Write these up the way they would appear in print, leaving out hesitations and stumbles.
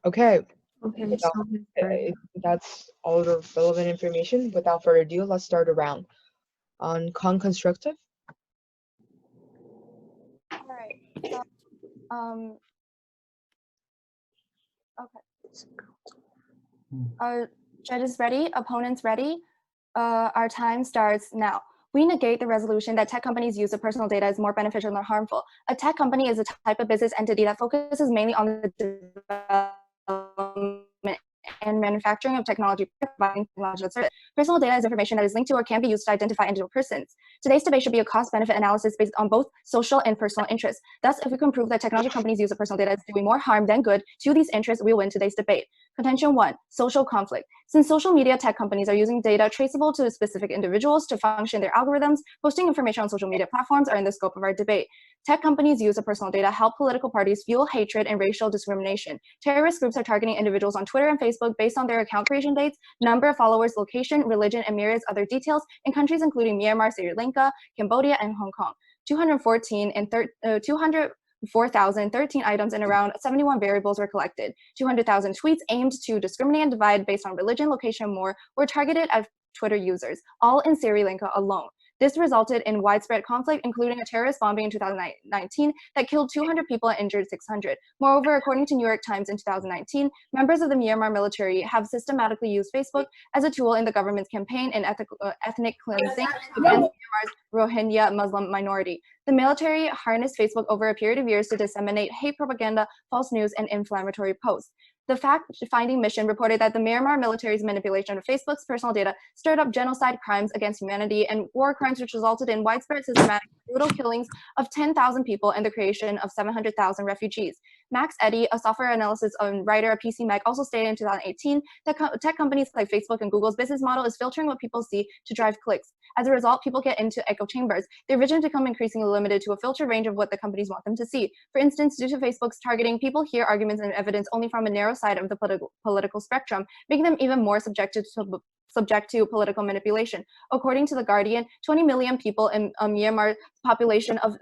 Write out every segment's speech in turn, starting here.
Okay, Okay, without, so let's start. that's all the relevant information. Without further ado, let's start a round on constructive. All right. So, okay. Judges ready? Opponents ready? Our time starts now. We negate the resolution that tech companies' use of personal data is more beneficial than harmful. A tech company is a type of business entity that focuses mainly on the development and manufacturing of technology, providing technological service. Personal data is information that is linked to or can be used to identify individual persons. Today's debate should be a cost-benefit analysis based on both social and personal interests. Thus, if we can prove that technology companies' use of personal data is doing more harm than good to these interests, we will win today's debate. Contention 1, social conflict. Since social media tech companies are using data traceable to specific individuals to function their algorithms, posting information on social media platforms are in the scope of our debate. Tech companies' use of personal data help political parties fuel hatred and racial discrimination. Terrorist groups are targeting individuals on Twitter and Facebook based on their account creation dates, number of followers, location, religion, and myriad other details in countries including Myanmar, Sri Lanka, Cambodia, and Hong Kong. 4,013 items and around 71 variables were collected. 200,000 tweets aimed to discriminate and divide based on religion, location, and more were targeted at Twitter users, all in Sri Lanka alone. This resulted in widespread conflict, including a terrorist bombing in 2019 that killed 200 people and injured 600. Moreover, according to New York Times in 2019, members of the Myanmar military have systematically used Facebook as a tool in the government's campaign in ethnic cleansing against Myanmar's Rohingya Muslim minority. The military harnessed Facebook over a period of years to disseminate hate propaganda, false news, and inflammatory posts. The fact-finding mission reported that the Myanmar military's manipulation of Facebook's personal data stirred up genocide crimes against humanity and war crimes, which resulted in widespread, systematic, brutal killings of 10,000 people and the creation of 700,000 refugees. Max Eddy, a software analysis and writer at PC Mag, also stated in 2018 that tech companies like Facebook and Google's business model is filtering what people see to drive clicks. As a result, people get into echo chambers. Their vision becomes increasingly limited to a filtered range of what the companies want them to see. For instance, due to Facebook's targeting, people hear arguments and evidence only from a narrow side of the political spectrum, making them even more subject to political manipulation. According to The Guardian, 20 million people in Myanmar population of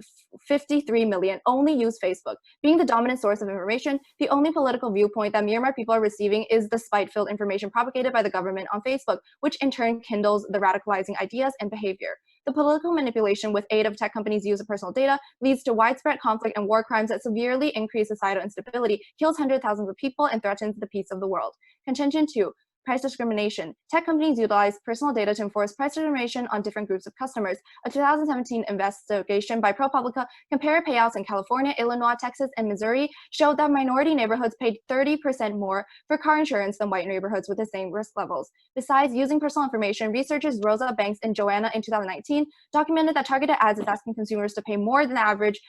53 million only use Facebook. Being the dominant source of information, the only political viewpoint that Myanmar people are receiving is the spite-filled information propagated by the government on Facebook, which in turn kindles the radicalizing ideas and behavior. The political manipulation with aid of tech companies' use of personal data leads to widespread conflict and war crimes that severely increase societal instability, kills hundreds of thousands of people, and threatens the peace of the world. Contention 2. Price discrimination. Tech companies utilize personal data to enforce price discrimination on different groups of customers. A 2017 investigation by ProPublica compared payouts in California, Illinois, Texas, and Missouri showed that minority neighborhoods paid 30% more for car insurance than white neighborhoods with the same risk levels. Besides using personal information, researchers Rosa Banks and Joanna in 2019 documented that targeted ads is asking consumers to pay more than the average,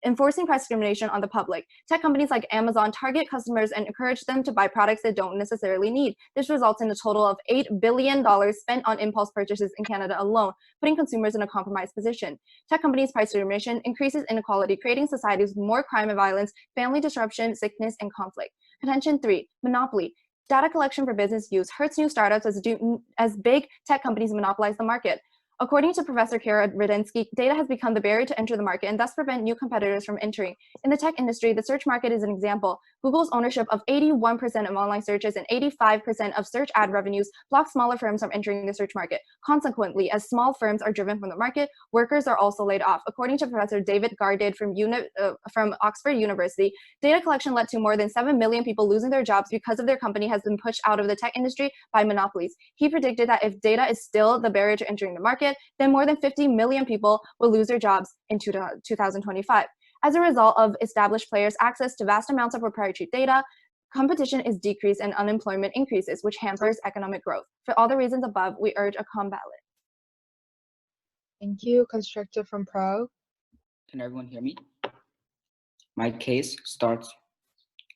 enforcing price discrimination on the public. Tech companies like Amazon target customers and encourage them to buy products they don't necessarily need. This results in a total of $8 billion spent on impulse purchases in Canada alone, putting consumers in a compromised position. Tech companies' price discrimination increases inequality, creating societies with more crime and violence, family disruption, sickness, and conflict. Contention 3, monopoly. Data collection for business use hurts new startups as big tech companies monopolize the market. According to Professor Kara Rudensky, data has become the barrier to enter the market and thus prevent new competitors from entering. In the tech industry, the search market is an example. Google's ownership of 81% of online searches and 85% of search ad revenues blocks smaller firms from entering the search market. Consequently, as small firms are driven from the market, workers are also laid off. According to Professor David Garded from Oxford University, data collection led to more than 7 million people losing their jobs because of their company has been pushed out of the tech industry by monopolies. He predicted that if data is still the barrier to entering the market, then more than 50 million people will lose their jobs in 2025. As a result of established players' access to vast amounts of proprietary data, competition is decreased and unemployment increases, which hampers economic growth. For all the reasons above, we urge a calm ballot. Thank you. Constructive from Pro. Can everyone hear me? My case starts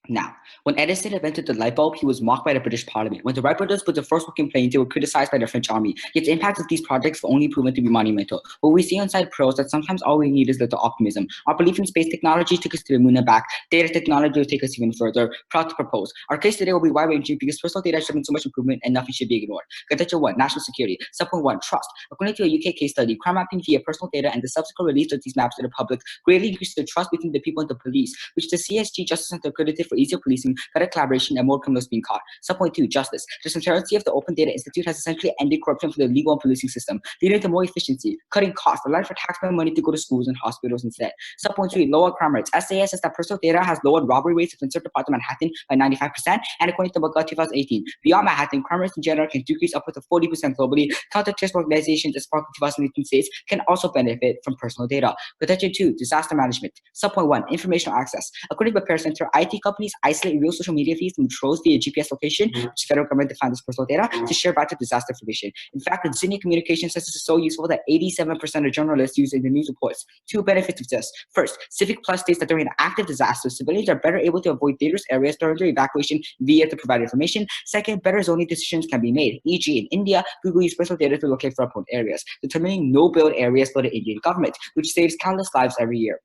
now. When Edison invented the light bulb, he was mocked by the British Parliament. When the Wright brothers put the first working planes, they were criticized by the French army. Yet the impact of these projects have only proven to be monumental. What we see inside Pro is that sometimes all we need is little optimism. Our belief in space technology took us to the moon and back. Data technology will take us even further. Proud to propose. Our case today will be wide-ranging because personal data has driven so much improvement and nothing should be ignored. Contention 1, national security. Subpoint 1, trust. According to a UK case study, crime mapping via personal data and the subsequent release of these maps to the public greatly increased the trust between the people and the police, which the CSG Justice Center credited for easier policing, better collaboration, and more criminals being caught. Subpoint 2, justice. The transparency of the Open Data Institute has essentially ended corruption for the legal and policing system, leading to more efficiency, cutting costs, allowing for taxpayer money to go to schools and hospitals instead. Subpoint 3, lower crime rates. SAS says that personal data has lowered robbery rates within certain parts of Manhattan by 95%, and according to McGill 2018, beyond Manhattan, crime rates in general can decrease upwards of 40% globally. Counter-terrorist organizations, as part of 2018 states, can also benefit from personal data. Protection 2, disaster management. Subpoint 1, informational access. According to the Repair Center, IT companies isolate real social media feeds from trolls via GPS location, which the federal government defines as personal data, to share vital disaster information. In fact, the Sydney Communications says this is so useful that 87% of journalists use it in the news reports. 2 benefits of this. First, Civic Plus states that during an active disaster, civilians are better able to avoid dangerous areas during their evacuation via to provide information. Second, better zoning decisions can be made. E.g., in India, Google used personal data to locate flood-prone areas, determining no-build areas for the Indian government, which saves countless lives every year.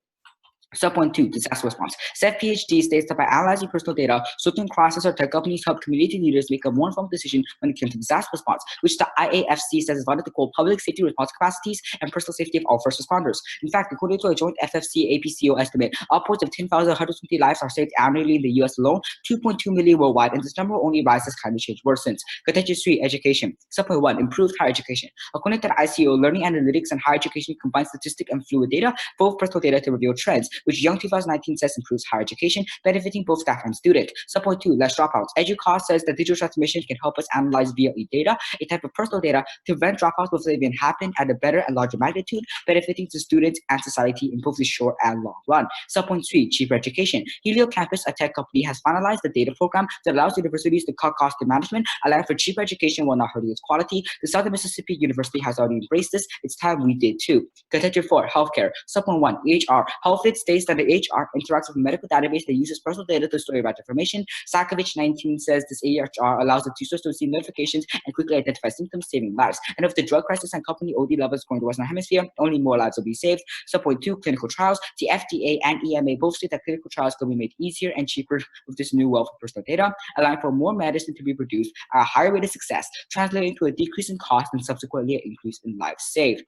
Subpoint 2, disaster response. CEF PhD states that by analyzing personal data, certain classes or tech companies help community leaders make a more informed decision when it comes to disaster response, which the IAFC says is vital to core public safety response capacities and personal safety of all first responders. In fact, according to a joint FFC-APCO estimate, upwards of 10,120 lives are saved annually in the US alone, 2.2 million worldwide, and this number will only rise as climate change worsens. Contention 3, education. Subpoint 1, improved higher education. According to the ICO, learning analytics and higher education combine statistic and fluid data, both personal data to reveal trends, which Young 2019 says improves higher education, benefiting both staff and student. Subpoint 2, less dropouts. EduCause says that digital transformation can help us analyze VLE data, a type of personal data, to prevent dropouts before they even happen at a better and larger magnitude, benefiting to students and society in both the short and long run. Subpoint 3, cheaper education. Helio Campus, a tech company, has finalized the data program that allows universities to cut cost of management, allowing for cheaper education while not hurting its quality. The Southern Mississippi University has already embraced this. It's time we did too. Contention 4, healthcare. Subpoint 1, EHR. HealthFit states that the EHR interacts with a medical database that uses personal data to store about information. Sakovic 19 says this EHR allows the users to receive notifications and quickly identify symptoms, saving lives. And if the drug crisis and company OD levels going to the Western Hemisphere, only more lives will be saved. Subpoint 2, clinical trials. The FDA and EMA both state that clinical trials can be made easier and cheaper with this new wealth of personal data, allowing for more medicine to be produced at a higher rate of success, translating to a decrease in cost and subsequently an increase in lives saved.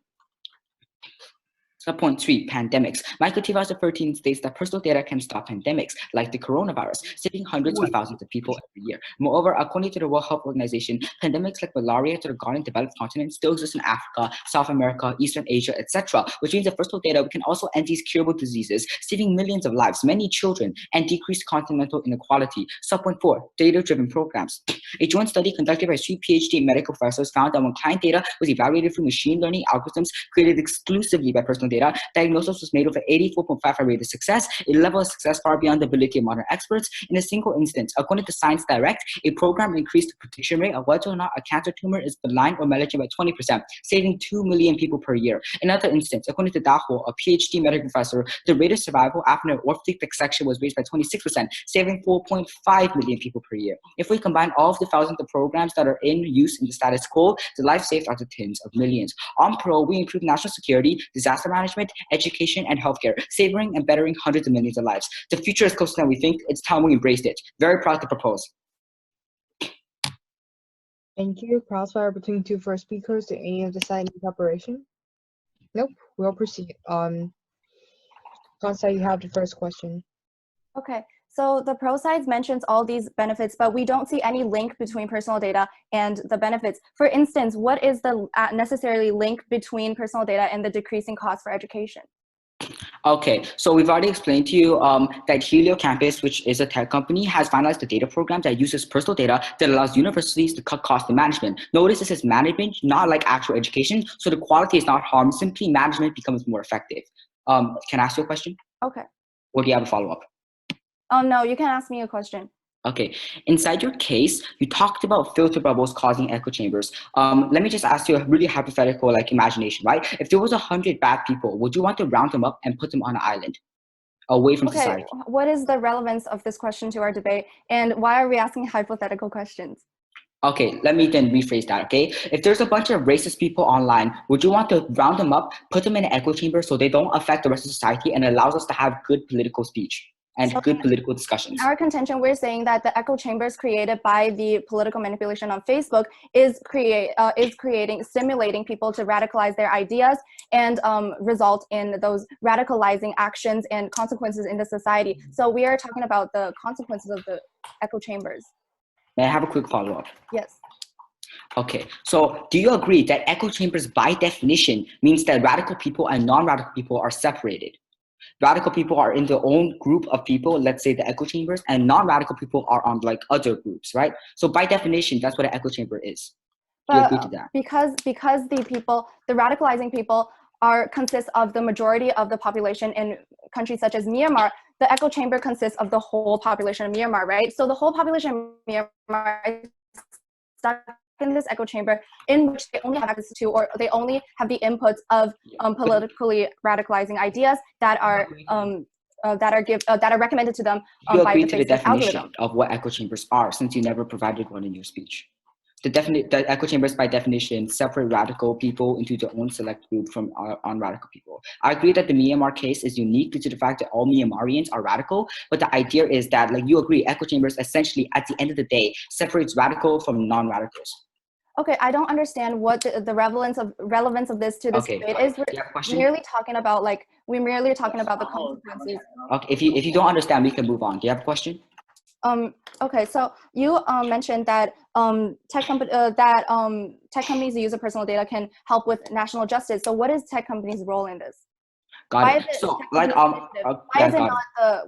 Subpoint 3, pandemics. Michael 2013 states that personal data can stop pandemics, like the coronavirus, saving hundreds of thousands of people every year. Moreover, according to the World Health Organization, pandemics like malaria that are gone in developed continents still exist in Africa, South America, Eastern Asia, etc., which means that personal data, we can also end these curable diseases, saving millions of lives, many children, and decrease continental inequality. Subpoint 4, data-driven programs. A joint study conducted by 3 PhD medical professors found that when client data was evaluated through machine learning algorithms created exclusively by personal data, diagnosis was made with an 84.55 rate of success, a level of success far beyond the ability of modern experts. In a single instance, according to Science Direct, a program increased the prediction rate of whether or not a cancer tumor is benign or malignant by 20%, saving 2 million people per year. In another instance, according to Daho, a PhD medical professor, the rate of survival after an orthopedic dissection was raised by 26%, saving 4.5 million people per year. If we combine all of the thousands of programs that are in use in the status quo, the life saved are the tens of millions. On parole, we improve national security, disaster management, education, and healthcare, saving and bettering hundreds of millions of lives. The future is closer than we think. It's time we embraced it. Very proud to propose. Thank you. Crossfire between 2 first speakers. Do any of the side need preparation? Nope. We'll proceed. Constance, you have the first question. Okay, so the pro sides mentions all these benefits, but we don't see any link between personal data and the benefits. For instance, what is the necessarily link between personal data and the decreasing cost for education? Okay, so we've already explained to you that Helio Campus, which is a tech company, has finalized a data program that uses personal data that allows universities to cut cost of management. Notice this is management, not like actual education, so the quality is not harmed, simply management becomes more effective. Can I ask you a question? Okay. Or do you have a follow-up? No, you can ask me a question. Okay, inside your case, you talked about filter bubbles causing echo chambers. Let me just ask you a really hypothetical imagination, right? If there was 100 bad people, would you want to round them up and put them on an island away from society? What is the relevance of this question to our debate, and why are we asking hypothetical questions? Okay, let me then rephrase that, okay? If there's a bunch of racist people online, would you want to round them up, put them in an echo chamber so they don't affect the rest of society and allows us to have good political speech? and So good political discussions. In our contention, we're saying that the echo chambers created by the political manipulation on Facebook is stimulating people to radicalize their ideas and result in those radicalizing actions and consequences in the society. So we are talking about the consequences of the echo chambers. May I have a quick follow-up? Yes. Okay, so do you agree that echo chambers by definition means that radical people and non-radical people are separated? Radical people are in their own group of people, let's say the echo chambers, and non-radical people are on like other groups, right? So by definition, that's what an echo chamber is. Do you agree to that? Because the radicalizing people consist of the majority of the population in countries such as Myanmar, the echo chamber consists of the whole population of Myanmar, right? So the whole population of Myanmar is stuck in this echo chamber in which they only have access to, or they only have the inputs of politically radicalizing ideas that are recommended to them you by agree the to the Facebook definition algorithm. of what echo chambers are, since you never provided one in your speech. The echo chambers by definition separate radical people into their own select group from unradical people. I agree that the Myanmar case is unique due to the fact that all Myanmarians are radical, but the idea is that, like, you agree, echo chambers essentially at the end of the day separates radical from non-radicals. Okay, I don't understand what the relevance of this to this debate is. We're merely talking about the consequences. Okay, if you don't understand, we can move on. Do you have a question? Okay, so you mentioned that tech companies who use of personal data can help with national justice. So what is tech companies' role in this? Got it. So like why is it not the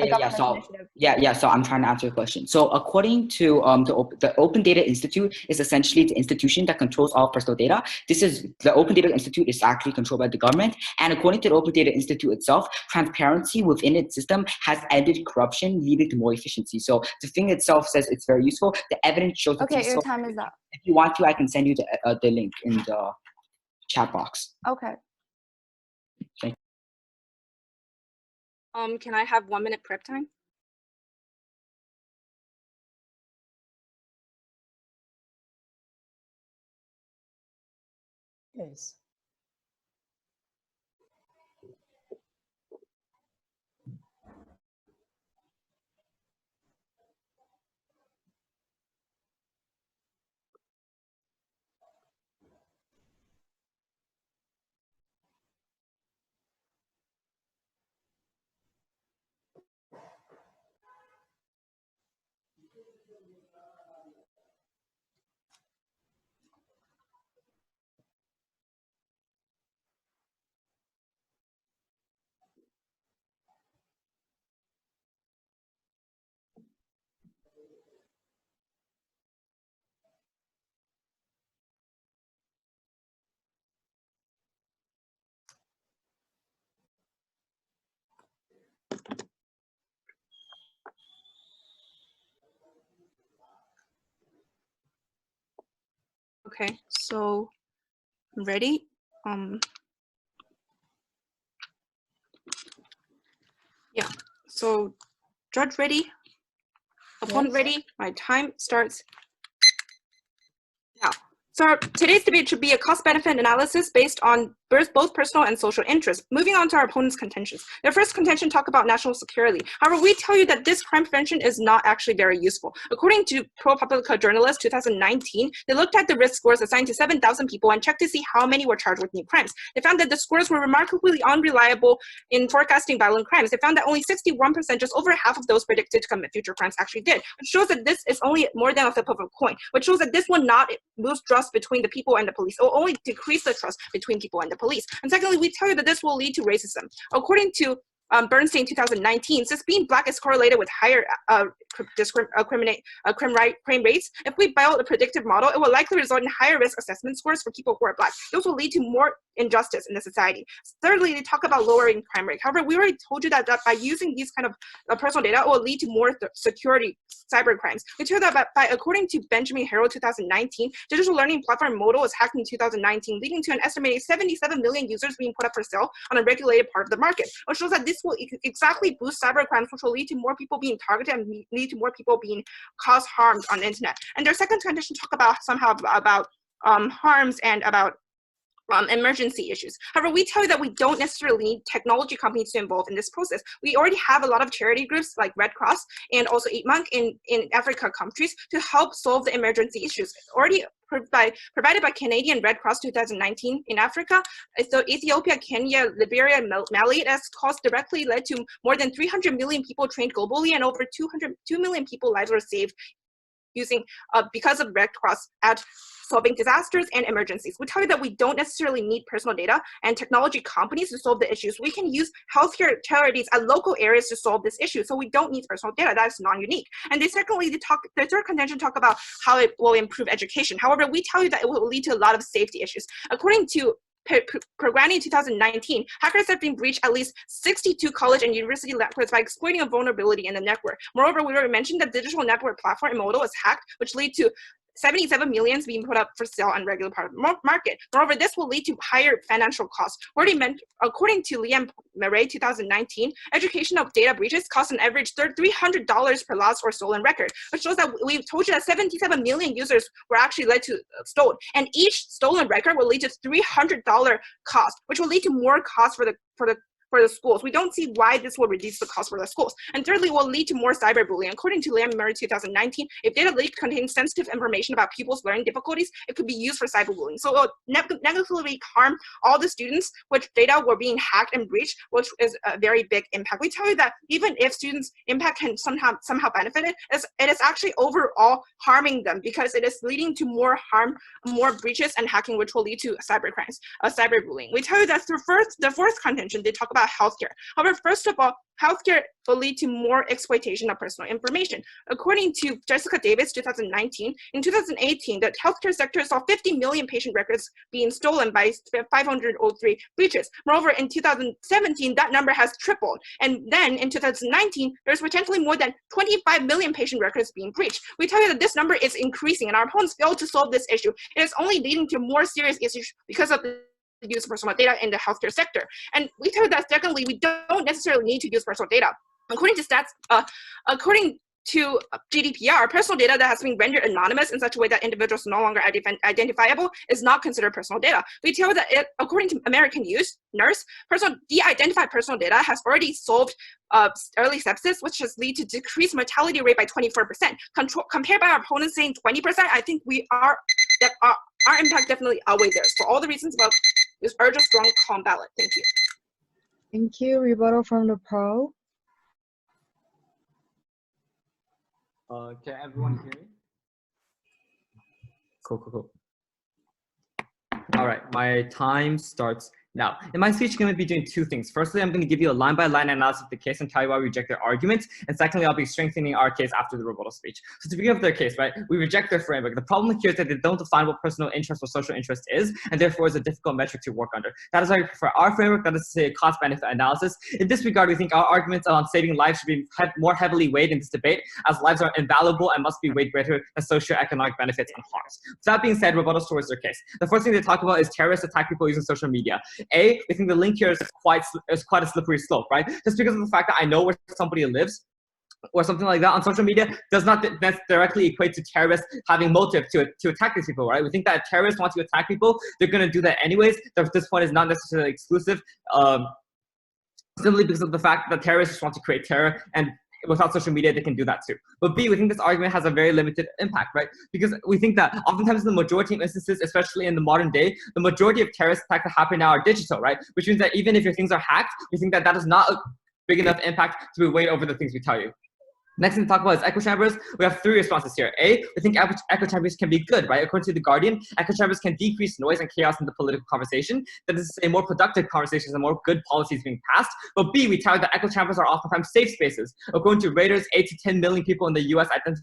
government initiative? Yeah. So I'm trying to answer your question. So according to the Open Data Institute is essentially the institution that controls all personal data. The Open Data Institute is actually controlled by the government, and according to the Open Data Institute itself, transparency within its system has ended corruption, leading to more efficiency. So the thing itself says it's very useful. The evidence shows. Okay, your time is up. If you want to, I can send you the link in the chat box. Okay. Thank you. Can I have 1 minute prep time? Yes. Okay, so I'm ready. Yeah, so judge ready, opponent ready, my time starts now. So today's debate should be a cost-benefit analysis based on both personal and social interests. Moving on to our opponent's contentions. Their first contention talk about national security. However, we tell you that this crime prevention is not actually very useful. According to ProPublica Journalist 2019, they looked at the risk scores assigned to 7,000 people and checked to see how many were charged with new crimes. They found that the scores were remarkably unreliable in forecasting violent crimes. They found that only 61%, just over half of those predicted to commit future crimes, actually did, which shows that this is only more than a flip of a coin, which shows that this will not boost trust between the people and the police. It will only decrease the trust between people and the police. And secondly, we tell you that this will lead to racism. According to Bernstein 2019, since being black is correlated with higher crime rates, if we build a predictive model, it will likely result in higher risk assessment scores for people who are black. Those will lead to more injustice in the society. Thirdly, they talk about lowering crime rate. However, we already told you that by using these kind of personal data, it will lead to more security cyber crimes. We told that according to Benjamin Harrell 2019, digital learning platform Moodle was hacked in 2019, leading to an estimated 77 million users being put up for sale on a regulated part of the market, which shows that this will exactly boost cyber crimes, which will lead to more people being targeted and lead to more people being caused harms on the internet. And their second condition talk about somehow about harms and about emergency issues. However, we tell you that we don't necessarily need technology companies to involve in this process. We already have a lot of charity groups like Red Cross and also Eat Monk in Africa countries to help solve the emergency issues. Already provided by Canadian Red Cross 2019 in Africa. So Ethiopia, Kenya, Liberia, and Mali, that's cost directly led to more than 300 million people trained globally, and over 2 million people lives were saved using because of Red Cross at solving disasters and emergencies. We tell you that we don't necessarily need personal data and technology companies to solve the issues. We can use healthcare charities at local areas to solve this issue. So we don't need personal data. That is non-unique. And the third contention talk about how it will improve education. However, we tell you that it will lead to a lot of safety issues. According to Programming 2019, hackers have been breached at least 62 college and university networks by exploiting a vulnerability in the network. Moreover, we already mentioned that digital network platform Imodo was hacked, which led to 77 millions being put up for sale on regular part of the market. Moreover, this will lead to higher financial costs. According to Liam Murray 2019, education of data breaches cost an average $300 per lost or stolen record, which shows that we've told you that 77 million users were actually led to stolen, and each stolen record will lead to $300 cost, which will lead to more cost for the schools. We don't see why this will reduce the cost for the schools. And thirdly, will lead to more cyberbullying. According to Liam Murray 2019, if data leak contains sensitive information about pupils' learning difficulties, it could be used for cyberbullying. So it will negatively harm all the students which data were being hacked and breached, which is a very big impact. We tell you that even if students' impact can somehow benefit it is actually overall harming them, because it is leading to more harm, more breaches and hacking, which will lead to cybercrimes, cyberbullying. We tell you that the fourth contention, they talk about healthcare. However, first of all, healthcare will lead to more exploitation of personal information. According to Jessica Davis 2019, in 2018, the healthcare sector saw 50 million patient records being stolen by 503 breaches. Moreover, in 2017, that number has tripled. And then in 2019, there's potentially more than 25 million patient records being breached. We tell you that this number is increasing, and our opponents failed to solve this issue. It is only leading to more serious issues because of the use of personal data in the healthcare sector. And we tell you that secondly, we don't necessarily need to use personal data. According to stats, according to GDPR, personal data that has been rendered anonymous in such a way that individuals are no longer identifiable is not considered personal data. We tell that according to American Nurse, de-identified personal data has already solved early sepsis, which has led to decreased mortality rate by 24%. Compared by our opponents saying 20%, I think our impact definitely outweighs theirs. For all the reasons above, we urge a strong, calm ballot. Thank you. Thank you. Rebuttal from the pro. Can everyone hear me? Cool. All right, my time starts now. In my speech, I'm going to be doing two things. Firstly, I'm going to give you a line-by-line analysis of the case and tell you why we reject their arguments. And secondly, I'll be strengthening our case after the rebuttal speech. So to begin with their case, right, we reject their framework. The problem here is that they don't define what personal interest or social interest is, and therefore is a difficult metric to work under. That is why we prefer our framework, that is to say cost-benefit analysis. In this regard, we think our arguments on saving lives should be more heavily weighed in this debate, as lives are invaluable and must be weighed greater than socioeconomic benefits and harms. With that being said, rebuttals towards their case. The first thing they talk about is terrorists attack people using social media. We think the link here is quite a slippery slope, right? Just because of the fact that I know where somebody lives or something like that on social media does not directly equate to terrorists having motive to attack these people, right? We think that if terrorists want to attack people, they're going to do that anyways. This point is not necessarily exclusive, simply because of the fact that terrorists want to create terror, and without social media, they can do that too. But B, we think this argument has a very limited impact, right? Because we think that oftentimes in the majority of instances, especially in the modern day, the majority of terrorist attacks that happen now are digital, right? Which means that even if your things are hacked, we think that that is not a big enough impact to be weighed over the things we tell you. Next thing to talk about is echo chambers. We have three responses here. We think echo chambers can be good, right? According to The Guardian, echo chambers can decrease noise and chaos in the political conversation. That is to say, more productive conversations and more good policies being passed. But B, we tell you that echo chambers are oftentimes safe spaces. According to Reuters, 8 to 10 million people in the US identify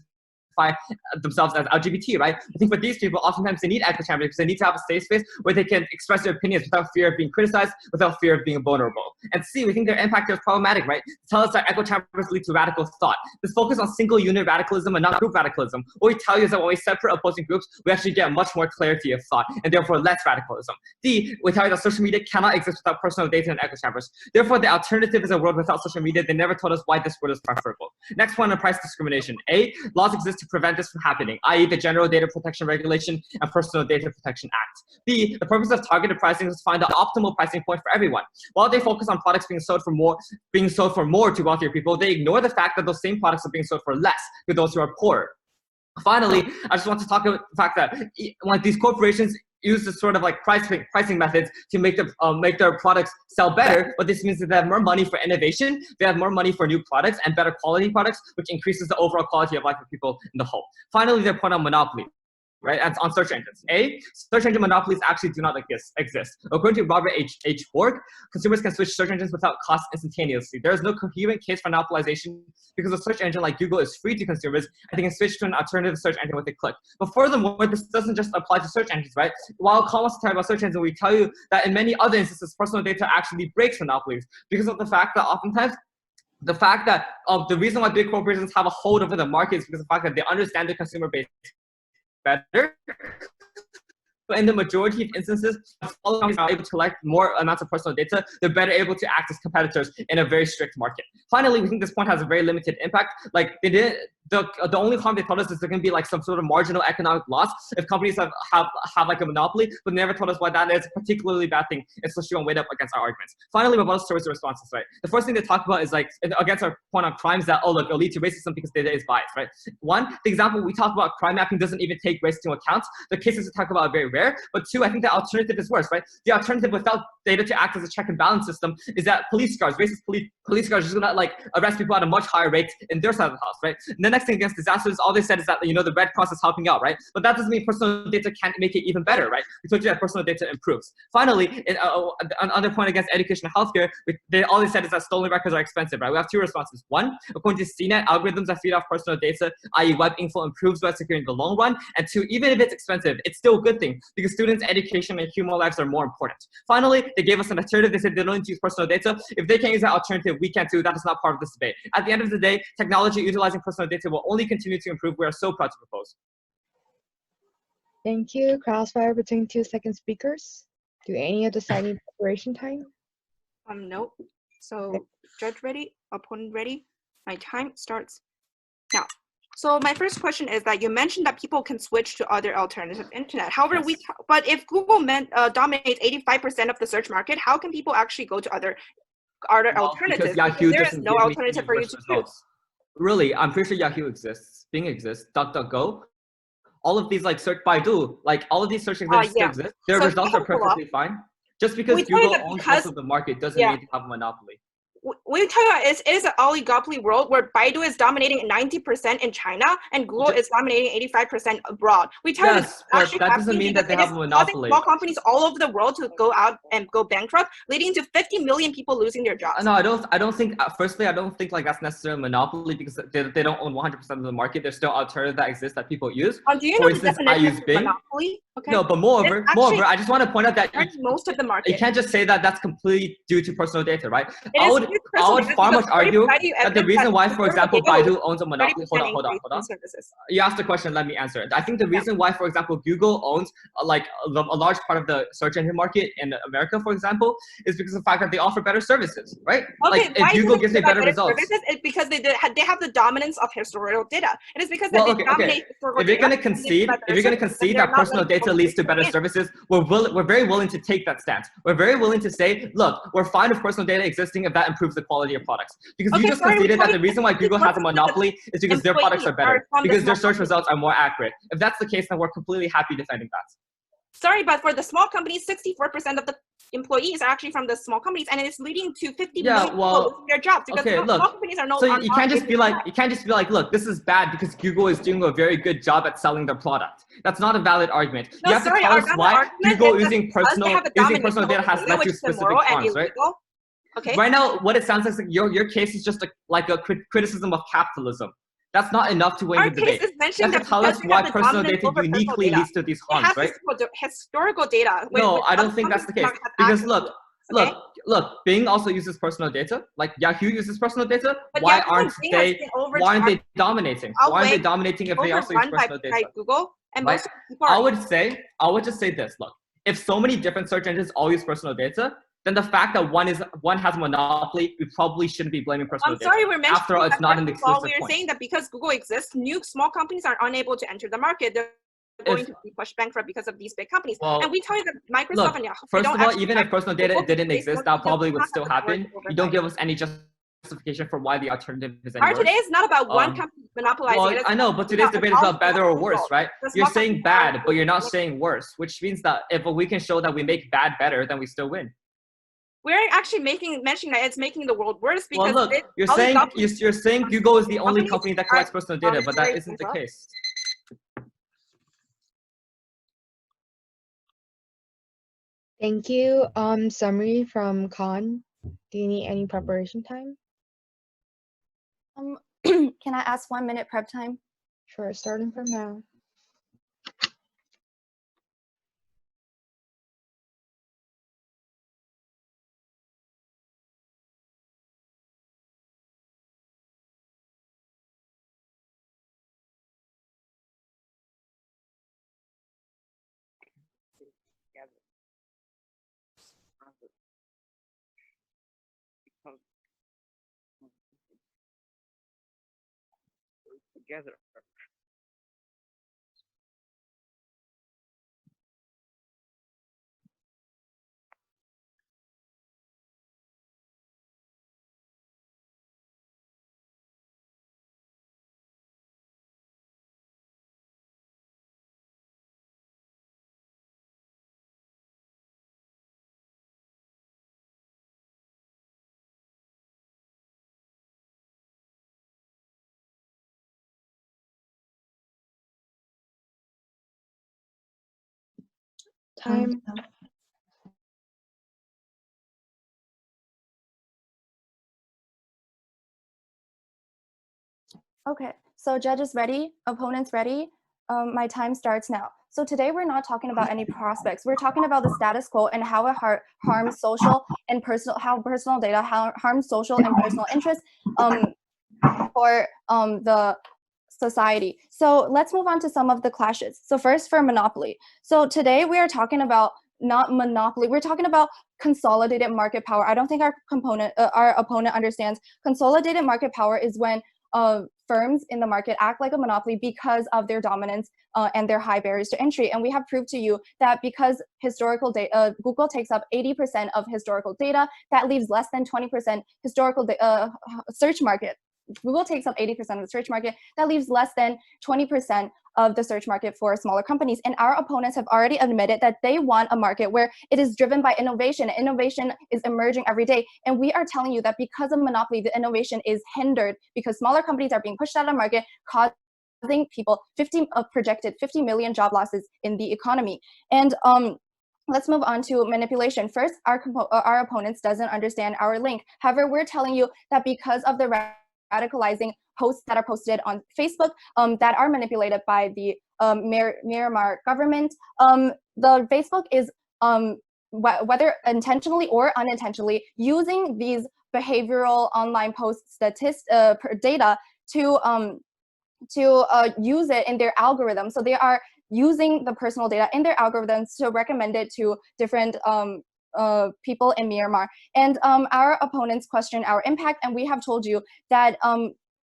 themselves as LGBT, right? I think for these people, oftentimes they need echo chambers because they need to have a safe space where they can express their opinions without fear of being criticized, without fear of being vulnerable. And C, we think their impact is problematic, right? Tell us that echo chambers lead to radical thought. This focus on single unit radicalism and not group radicalism. What we tell you is that when we separate opposing groups, we actually get much more clarity of thought and therefore less radicalism. D, we tell you that social media cannot exist without personal data and echo chambers. Therefore, the alternative is a world without social media. They never told us why this world is preferable. Next one on price discrimination. Laws exist to prevent this from happening, i.e. the General Data Protection Regulation and Personal Data Protection Act. B, the purpose of targeted pricing is to find the optimal pricing point for everyone. While they focus on products being sold for more to wealthier people, they ignore the fact that those same products are being sold for less to those who are poorer. Finally, I just want to talk about the fact that when these corporations use this sort of like pricing methods to make their products sell better, what this means is they have more money for innovation, they have more money for new products and better quality products, which increases the overall quality of life for people in the whole. Finally, their point on monopoly. Right, and on search engines. A, search engine monopolies actually do not exist. According to Robert H. Borg, consumers can switch search engines without cost instantaneously. There is no coherent case for monopolization because a search engine like Google is free to consumers and they can switch to an alternative search engine with a click. But furthermore, this doesn't just apply to search engines, right? While Colin wants to talk about search engines, we tell you that in many other instances, personal data actually breaks monopolies because of the fact that oftentimes the fact that the reason why big corporations have a hold over the market is because of the fact that they understand the consumer base better. But in the majority of instances, all companies are able to collect more amounts of personal data. They're better able to act as competitors in a very strict market. Finally, we think this point has a very limited impact. Like they didn't. The only harm they told us is there can be like some sort of marginal economic loss if companies have like a monopoly, but they never told us why that is a particularly bad thing, especially when weighed up against our arguments. Finally, about service responses, right? The first thing they talk about is like against our point on crimes that, oh look, it'll lead to racism because data is biased, right? One, the example we talk about crime mapping doesn't even take race into account. The cases we talk about are very rare. But two, I think the alternative is worse, right? The alternative without data to act as a check and balance system is that police cars, racist police cars, are just gonna like arrest people at a much higher rate in their side of the house, right? And the next thing against disasters, all they said is that, you know, the Red Cross is helping out, right? But that doesn't mean personal data can't make it even better, right? We told you that personal data improves. Finally, another point against education and healthcare, all they said is that stolen records are expensive, right? We have two responses. One, according to CNET, algorithms that feed off personal data, i.e. web info, improves web security in the long run. And two, even if it's expensive, it's still a good thing because students' education and human lives are more important. Finally, they gave us an alternative. They said they don't need to use personal data. If they can't use that alternative, we can too. That is not part of this debate. At the end of the day, technology utilizing personal data will only continue to improve. We are so proud to propose. Thank you. Crossfire between 2 second speakers. Do any of the side need preparation time? Nope. So judge ready, opponent ready. My time starts now. So my first question is that you mentioned that people can switch to other alternative internet. However, Yes. but if Google dominates 85% of the search market, how can people actually go to other alternatives? Because Yahoo there is doesn't no give me alternative for you to universal choose. results. Really, I'm pretty sure Yahoo exists, Bing exists, DuckDuckGo. All of these like search Baidu, like all of these search engines still Yeah. exist. Their So results are Google perfectly fine. Just because We tell you Google that owns because- most of the market doesn't yeah. mean to have a monopoly. We tell you it is an oligopoly world where Baidu is dominating 90% in China and Google is dominating 85% abroad. We tell you Yes, but that doesn't mean that they have a monopoly. Small companies all over the world to go out and go bankrupt, leading to 50 million people losing their jobs. No, I don't think. Firstly, I don't think like that's necessarily a monopoly because they don't own 100% of the market. There's still alternatives that exist that people use. Do you For know instance, the I definition use of Bing. monopoly? Okay. No, but moreover, I just want to point out that most of the market. you can't just say that that's completely due to personal data, right? It I is would due to personal data far much because argue study that the evidence reason that why, for example, data Baidu owns a monopoly. Hold on. Services. You asked the question, let me answer it. I think the reason why, for example, Google owns a large part of the search engine market in America, for example, is because of the fact that they offer better services, right? Okay, like if Google gives me better results. It's because they have the dominance of historical data. It is because Well, they dominate historical If you're data. going to concede that personal data leads to better services, we're very willing to take that stance. We're very willing to say, look, we're fine with personal data existing if that improves the quality of products. Because you just conceded that the reason why Google has a monopoly is because their products are better, because their search results are more accurate. If that's the case, then we're completely happy defending that. Sorry, but for the small companies, 64% of the employees are actually from the small companies, and it's leading to 50 million people losing their jobs because small companies are so you can't just be like, look, this is bad because Google is doing a very good job at selling their product. That's not a valid argument. No, you have to tell us why Google using personal data has led to specific harms, right? Okay. Right now, what it sounds like your case is just like a criticism of capitalism. That's not enough to win the debate. You have to tell us why personal data uniquely leads to these harms, right? Historical data. No, I don't think that's the case. Because look, Bing also uses personal data. Like Yahoo uses personal data. Why aren't they dominating? Why aren't they dominating if they also use personal data? By Google, and most people I would just say this. Look, if so many different search engines all use personal data, then the fact that one has a monopoly, we probably shouldn't be blaming personal I'm data. sorry, we're mentioning After all, it's that not an first of all, exclusive we're point. saying that because Google exists, new small companies are unable to enter the market. They're going to be pushed bankrupt because of these big companies. Well, and we tell you that Microsoft look, and Yahoo, first don't of all, actually even if personal data Google didn't because exist, they that probably would have still the power happen. to You don't override. give us any justification for why the alternative is any Our worse. today is not about one company monopolizing. Well, It is I know, but today's debate is about better or worse, right? You're saying bad, but you're not saying worse, which means that if we can show that we make bad better, then we still win. We're actually mentioning that it's making the world worse because well, look, you're saying Google is the only company that collects personal data, but that isn't the case. Thank you. Summary from Khan. Do you need any preparation time? Can I ask 1 minute prep time? Sure, starting from now. Together. Time. Okay, so judges ready, opponents ready. My time starts now. So today we're not talking about any prospects. We're talking about the status quo and how it harms social and personal, how personal data harms social and personal interests for the society. So let's move on to some of the clashes. So first for monopoly. So today we are talking about not monopoly. We're talking about consolidated market power. I don't think our opponent understands. Consolidated market power is when firms in the market act like a monopoly because of their dominance and their high barriers to entry. And we have proved to you that because historical data, Google takes up 80% of historical data, that leaves less than 20% historical search market. Google takes up 80% of the search market, that leaves less than 20% of the search market for smaller companies. And our opponents have already admitted that they want a market where it is driven by innovation. Innovation is emerging every day. And we are telling you that because of monopoly, the innovation is hindered because smaller companies are being pushed out of the market, causing people projected 50 million job losses in the economy. And let's move on to manipulation. First, our opponents doesn't understand our link. However, we're telling you that because of the radicalizing posts that are posted on Facebook that are manipulated by the Myanmar government. The Facebook is, whether intentionally or unintentionally, using these behavioral online post data to use it in their algorithm. So they are using the personal data in their algorithms to recommend it to different people in Myanmar. And our opponents question our impact, and we have told you that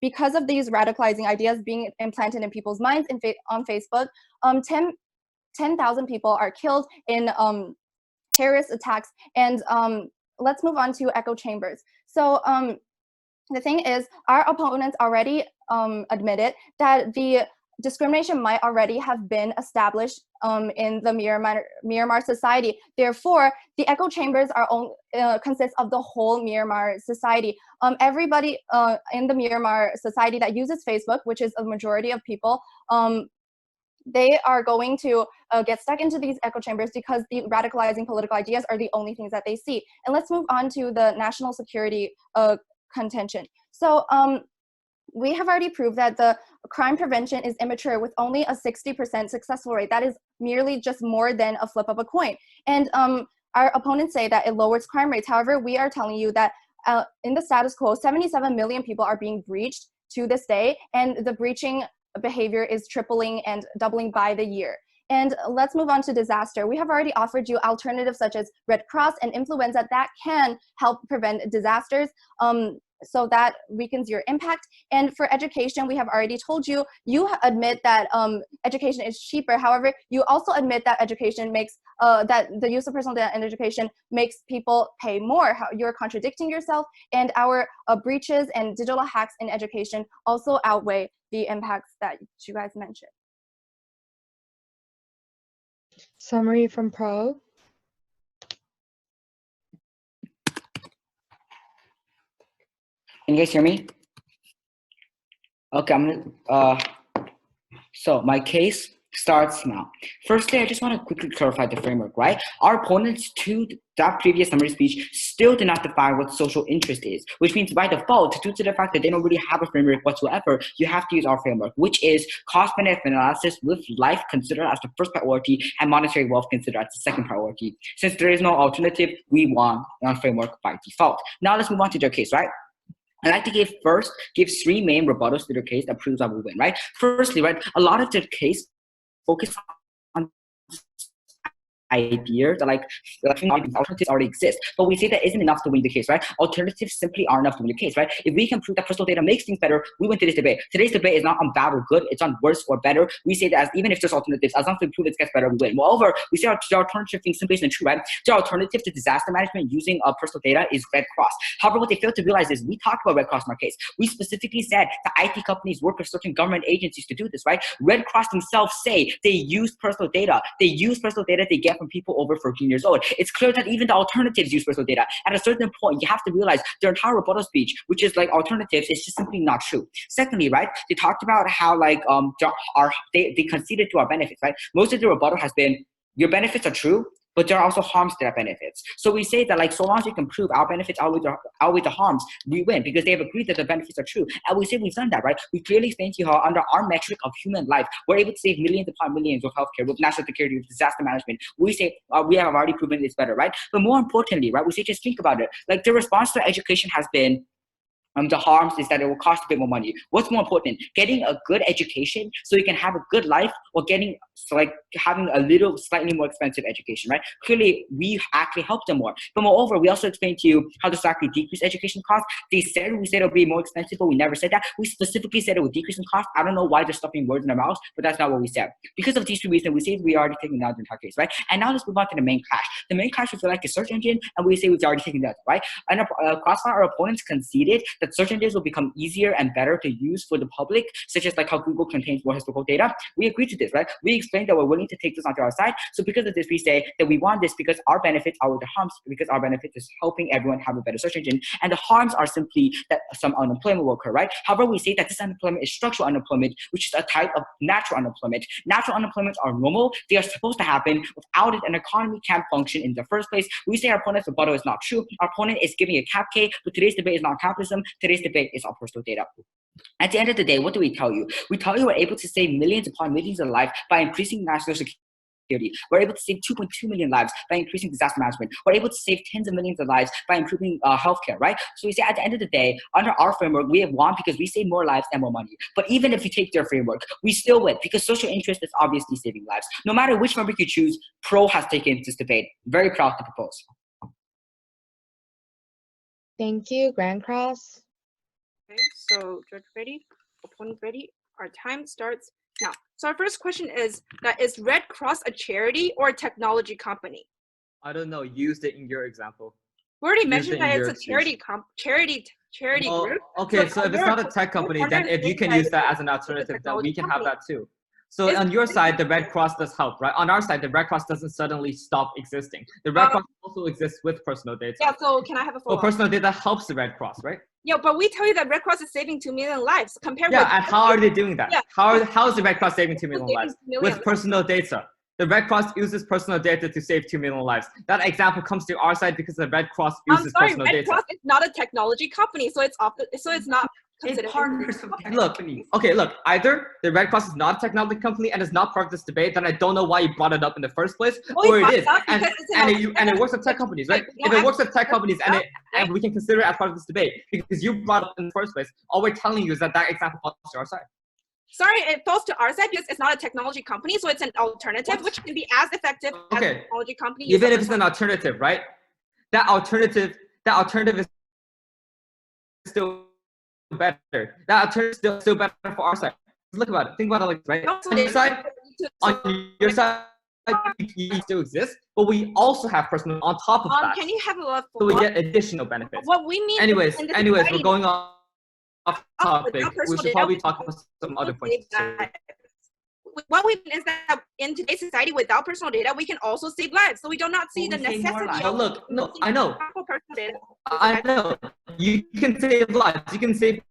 because of these radicalizing ideas being implanted in people's minds on Facebook, 10,000 people are killed in terrorist attacks. And let's move on to echo chambers. So the thing is, our opponents already admitted that the discrimination might already have been established in the Myanmar society. Therefore, the echo chambers consist of the whole Myanmar society. Everybody in the Myanmar society that uses Facebook, which is a majority of people, they are going to get stuck into these echo chambers because the radicalizing political ideas are the only things that they see. And let's move on to the national security contention. So we have already proved that the crime prevention is immature with only a 60% successful rate. That is merely just more than a flip of a coin. And our opponents say that it lowers crime rates. However, we are telling you that in the status quo, 77 million people are being breached to this day, and the breaching behavior is tripling and doubling by the year. And let's move on to disaster. We have already offered you alternatives such as Red Cross and influenza that can help prevent disasters. So that weakens your impact. And for education, we have already told you, you admit that education is cheaper. However, you also admit that education makes, that the use of personal data in education makes people pay more. You're contradicting yourself, and our breaches and digital hacks in education also outweigh the impacts that you guys mentioned. Summary from Pro. Can you guys hear me? Okay, I'm gonna, so my case starts now. Firstly, I just want to quickly clarify the framework, right? Our opponents to that previous summary speech still did not define what social interest is, which means by default, due to the fact that they don't really have a framework whatsoever, you have to use our framework, which is cost-benefit analysis with life considered as the first priority and monetary wealth considered as the second priority. Since there is no alternative, we want our framework by default. Now let's move on to their case, right? I'd like to give 3 main rebuttals to their case that proves that we win, right? Firstly, right, a lot of their case focus on idea that like alternatives already exist, but we say that isn't enough to win the case, right? Alternatives simply aren't enough to win the case, right? If we can prove that personal data makes things better, we win today's debate. Today's debate is not on bad or good, it's on worse or better. We say that as even if there's alternatives, as long as we prove it gets better, we win. Moreover, we say our alternative thing simply isn't true, right? The alternative to disaster management using personal data is Red Cross. However, what they fail to realize is we talked about Red Cross in our case. We specifically said that IT companies work with certain government agencies to do this, right? Red Cross themselves say they use personal data. They use personal data they get from people over 14 years old. It's clear that even the alternatives use personal data. At a certain point, you have to realize their entire rebuttal speech, which is like alternatives, is just simply not true. Secondly, right, they talked about how like they conceded to our benefits, right? Most of the rebuttal has been your benefits are true, but there are also harms to their benefits. So we say that like so long as you can prove our benefits outweigh the harms, we win because they have agreed that the benefits are true. And we say we've done that, right? We clearly explained to you how under our metric of human life, we're able to save millions upon millions with healthcare, with national security, with disaster management. We say we have already proven it's better, right? But more importantly, right, we say just think about it. Like the response to education has been, the harms is that it will cost a bit more money. What's more important, getting a good education so you can have a good life, or getting having a little slightly more expensive education, right? Clearly, we actually help them more. But moreover, we also explained to you how this will actually decrease education costs. We said it'll be more expensive, but we never said that. We specifically said it would decrease in cost. I don't know why they're stuffing words in their mouths, but that's not what we said. Because of these 2 reasons, we say we already taken down the entire case, right? And now let's move on to the main clash. The main clash is like a search engine, and we say we've already taken that, right? And Crossfire, our opponents conceded that search engines will become easier and better to use for the public, such as like how Google contains more historical data. We agree to this, right? We explained that we're willing to take this onto our side. So because of this, we say that we want this because our benefits are with the harms, because our benefits is helping everyone have a better search engine. And the harms are simply that some unemployment will occur, right? However, we say that this unemployment is structural unemployment, which is a type of natural unemployment. Natural unemployments are normal. They are supposed to happen. Without it, an economy can't function in the first place. We say our opponent's rebuttal is not true. Our opponent is giving a cap K, but today's debate is not capitalism. Today's debate is on personal data. At the end of the day, what do we tell you? We tell you we're able to save millions upon millions of lives by increasing national security. We're able to save 2.2 million lives by increasing disaster management. We're able to save tens of millions of lives by improving healthcare, right? So we say at the end of the day, under our framework, we have won because we save more lives and more money. But even if you take their framework, we still win because social interest is obviously saving lives. No matter which framework you choose, Pro has taken this debate. Very proud to propose. Thank you, Grand Cross. Okay, so judge ready, opponent ready. Our time starts now. So our first question is Red Cross a charity or a technology company? I don't know. Used it in your example. We already Use mentioned it in that your it's a charity Well, group. okay, so if it's not a tech company, then if you can use that as an alternative, then we can have that too. So on your side, the Red Cross does help, right? On our side, the Red Cross doesn't suddenly stop existing. The Red Cross also exists with personal data. Yeah, so can I have a follow-up? So personal data helps the Red Cross, right? Yeah, but we tell you that Red Cross is saving 2 million lives compared with... Yeah, and how are they doing that? Yeah. How is the Red Cross saving 2 million Saving lives? 2 million With lives. personal data. The Red Cross uses personal data to save 2 million lives. That example comes to our side because the Red Cross uses personal Red data. Cross is not a technology company, so it's not considered. It partners with Look, either the Red Cross is not a technology company and is not part of this debate, then I don't know why you brought it up in the first place, Well, or we it is. brought it up And, because it's and it works with tech companies, right? If it works with tech companies and we can consider it as part of this debate, because you brought it up in the first place, all we're telling you is that example falls to our side. Sorry, it falls to our side because it's not a technology company, so it's an alternative, which can be as effective as a technology company. Even if it's an alternative, right? That alternative is still better. That alternative is still better for our side. Look about it. Think about it like right. On your side, you still exist, but we also have personal on top of that. Can you have a look? So we get additional benefits. What we mean. Anyways, we're going off topic. We should probably talk about some other points too. What we mean is that in today's society, without personal data, we can also save lives. So we do not see the necessity of. Look, no, I know. Personal data. I know. You can save lives. You can save.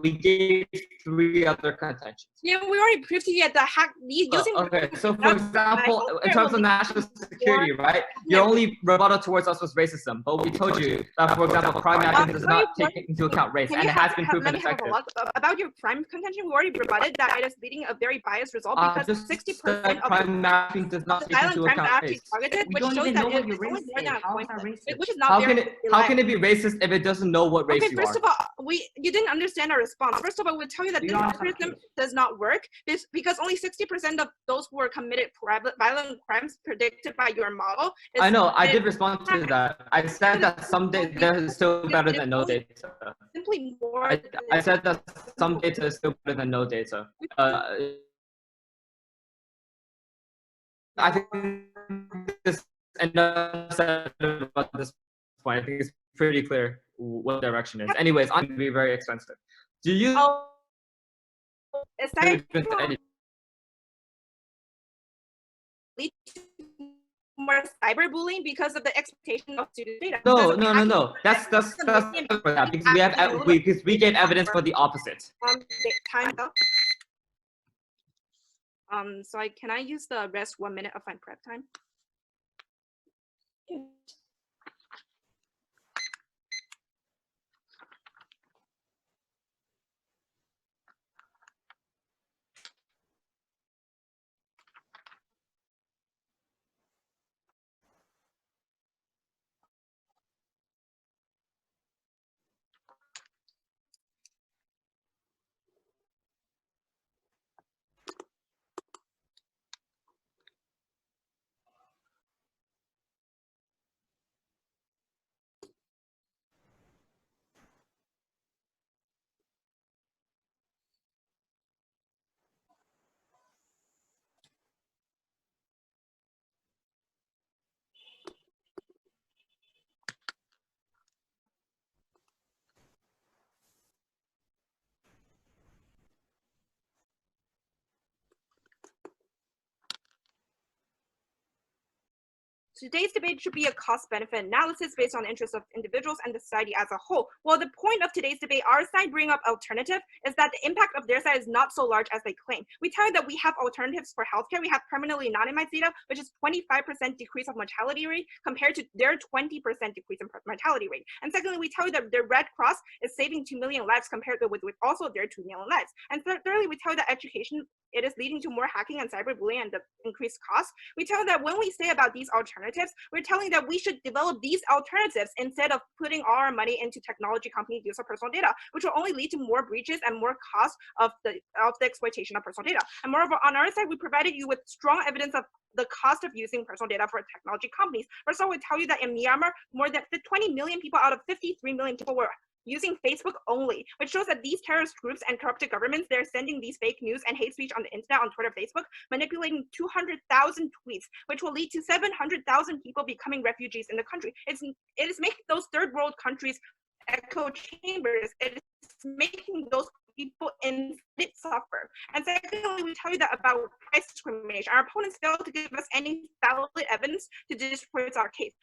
We gave 3 other contentions. Yeah, we already proved to you that using. Okay, so for example, in terms of national security, right? Your only rebuttal towards us was racism, but we told you that, for example, crime mapping does not take into account race, and it has been proven effective. About your crime contention, we already rebutted that it is leading a very biased result because 60% of crime mapping does not take into account race. Targeted, We don't even know what your race is. How is that racist? Which is not How can it be racist if it doesn't know what race you are? First of all, you didn't understand our response. First of all, we'll tell you that this algorithm does not work because only 60% of those who were committed violent crimes predicted by your model. I know, I did respond to that. I said that some data is still better than no data. Simply more. I said that some data is still better than no data. I think this enough said about this point. I think it's pretty clear what direction is. Anyways, I'm going to be very expensive. Do you? Aside from lead to more cyberbullying because of the expectation of student data. No. That's for that because we get evidence for the opposite. Time up. So can I use the rest 1 minute of my prep time? Today's debate should be a cost-benefit analysis based on the interests of individuals and the society as a whole. While the point of today's debate, our side bring up alternative, is that the impact of their side is not so large as they claim. We tell you that we have alternatives for healthcare. We have permanently anonymized data, which is 25% decrease of mortality rate compared to their 20% decrease in mortality rate. And secondly, we tell you that the Red Cross is saving 2 million lives compared with also their 2 million lives. And thirdly, we tell you that education, it is leading to more hacking and cyberbullying and the increased costs. We tell you that when we say about these alternatives, we're telling that we should develop these alternatives instead of putting all our money into technology companies' use of personal data, which will only lead to more breaches and more costs of the exploitation of personal data. And moreover, on our side, we provided you with strong evidence of the cost of using personal data for technology companies. First of all, we tell you that in Myanmar, more than 20 million people out of 53 million people were using Facebook only, which shows that these terrorist groups and corrupted governments, they're sending these fake news and hate speech on the internet, on Twitter, Facebook, manipulating 200,000 tweets, which will lead to 700,000 people becoming refugees in the country. It is making those third world countries echo chambers. It is making those people in it suffer. And secondly, we tell you that about price discrimination. Our opponents fail to give us any valid evidence to disprove our case.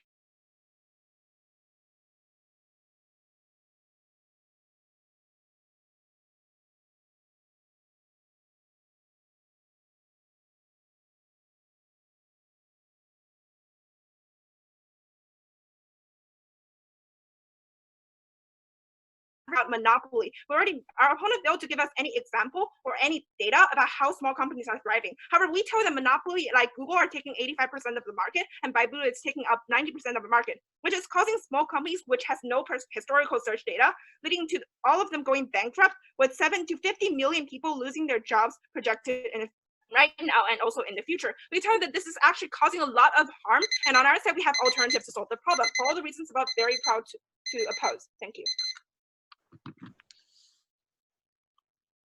about monopoly. Our opponent failed to give us any example or any data about how small companies are thriving. However, we tell that monopoly, like Google, are taking 85% of the market, and Baidu is taking up 90% of the market, which is causing small companies which has no historical search data, leading to all of them going bankrupt, with 7 to 50 million people losing their jobs projected in right now and also in the future. We tell that this is actually causing a lot of harm, and on our side we have alternatives to solve the problem. For all the reasons above, very proud to oppose. Thank you.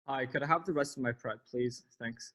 Hi, could I have the rest of my prep, please? Thanks.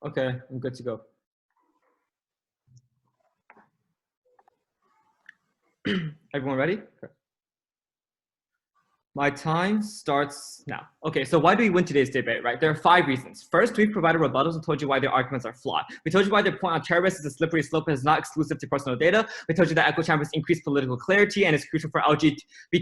Okay, I'm good to go. Everyone ready? Okay. My time starts now. Okay, so why do we win today's debate, right? There are 5 reasons. First, we've provided rebuttals and told you why their arguments are flawed. We told you why their point on terrorists is a slippery slope and is not exclusive to personal data. We told you that echo chambers increase political clarity and is crucial for LGBT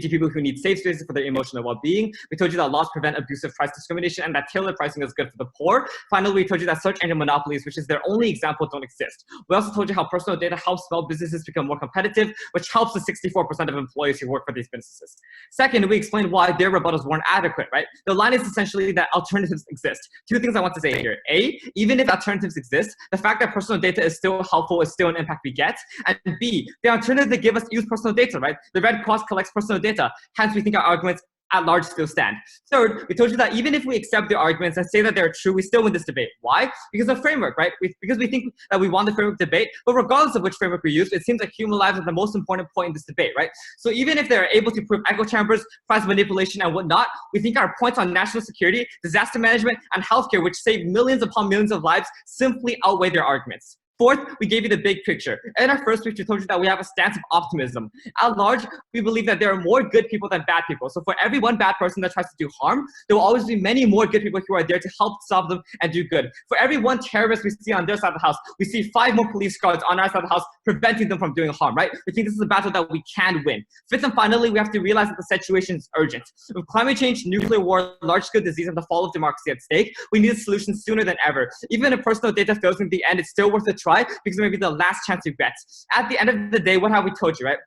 people who need safe spaces for their emotional well-being. We told you that laws prevent abusive price discrimination and that tailored pricing is good for the poor. Finally, we told you that search engine monopolies, which is their only example, don't exist. We also told you how personal data helps small businesses become more competitive, which helps the 64% of employees who work for these businesses. Second, we explained why their rebuttals weren't adequate, right? The line is essentially that alternatives exist. 2 things I want to say here. A, even if alternatives exist, the fact that personal data is still helpful is still an impact we get. And B, the alternative they give us use personal data, right? The Red Cross collects personal data. Hence, we think our arguments at large still stand. Third, we told you that even if we accept the arguments and say that they're true, we still win this debate. Why? Because of framework, right? Because we think that we won the framework debate, but regardless of which framework we use, it seems like human lives are the most important point in this debate, right? So even if they're able to prove echo chambers, price manipulation, and whatnot, we think our points on national security, disaster management, and healthcare, which save millions upon millions of lives, simply outweigh their arguments. Fourth, we gave you the big picture. In our first speech, we told you that we have a stance of optimism. At large, we believe that there are more good people than bad people. So for every one bad person that tries to do harm, there will always be many more good people who are there to help stop them and do good. For every one terrorist we see on their side of the house, we see 5 more police guards on our side of the house preventing them from doing harm, right? We think this is a battle that we can win. Fifth and finally, we have to realize that the situation is urgent. With climate change, nuclear war, large-scale disease, and the fall of democracy at stake, we need a solution sooner than ever. Even if personal data fails in the end, it's still worth a try because it may be the last chance you get. At the end of the day, what have we told you, right?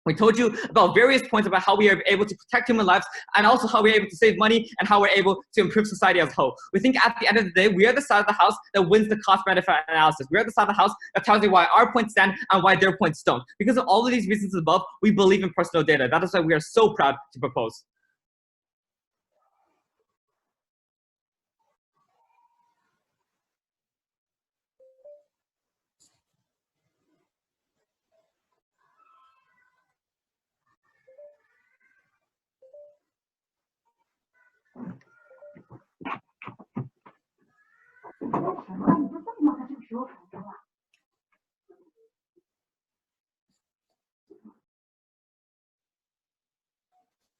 We told you about various points about how we are able to protect human lives and also how we're able to save money and how we're able to improve society as a whole. We think at the end of the day, we are the side of the house that wins the cost-benefit analysis. We are the side of the house that tells you why our points stand and why their points don't. Because of all of these reasons above, we believe in personal data. That is why we are so proud to propose.